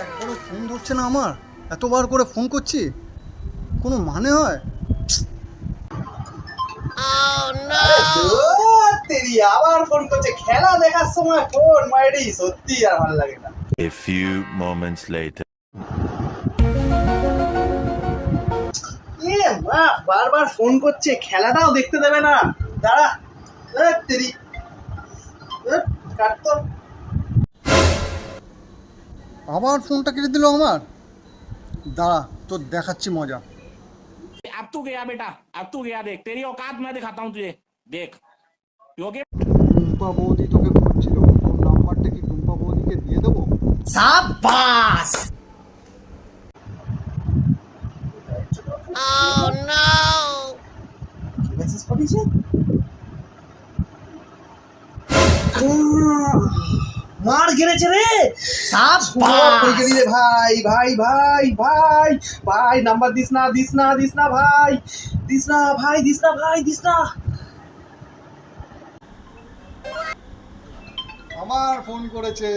একবারও ফোন ধরছে না আমার, এতবার করে ফোন করছি, কোনো মানে হয়? তেরি আবার ফোন করছে, খেলা দেখার সময় ফোন মাইরি, সত্যি আর ভালো লাগে না। A few moments later. এ মা বারবার ফোন করছে, খেলাটাও দেখতে দেবে না। দাঁড়া, তেরি কাট তো। আবার ফোনটা কেটে দিল আমার। দাঁড়া, তোর দেখাচ্ছি মজা। अब तू गया बेटा, अब तू गया। देख तेरी औकात मैं दिखाता हूँ तुझे, देख। ओके টুম্পা বৌদি তোকে খুঁজছিল, তোর নাম্বারটা কি টুম্পা বৌদিকে দিয়ে দেবো? সাবাস। Oh no! কি মেসেজ পাঠিয়েছে? মার গেড়েছে রে। সাবাস রে ভাই, ভাই ভাই ভাই ভাই, নাম্বার দিস না দিস না দিস না ভাই, দিস না ভাই, দিস না ভাই, দিস না। আমার ফোন করেছে,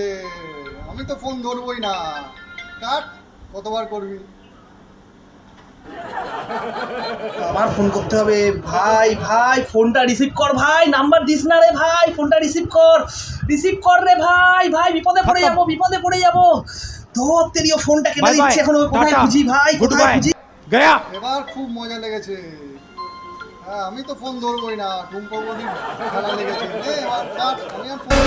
আমি তো ফোন ধরবই না। কাট, কতবার করবি? আবার ফোন করতে হবে ভাই, ভাই ফোনটা রিসিভ কর ভাই, নাম্বার দিস না রে ভাই, ফোনটা রিসিভ কর, রিসিভ কর রে ভাই, ভাই বিপদে পড়ে যাবো, বিপদে পড়ে যাবো। ধর তেরিও ফোনটা কেটে দিচ্ছে, এখন কোথায় খুঁজি ভাই, কোথায় খুঁজি? गया। এবার খুব মজা লেগেছে। হ্যাঁ, আমি তো ফোন ধরবই না, টুম্পা বৌদির খেলা লেগেছে। এবার কাট, আমি আর ফোন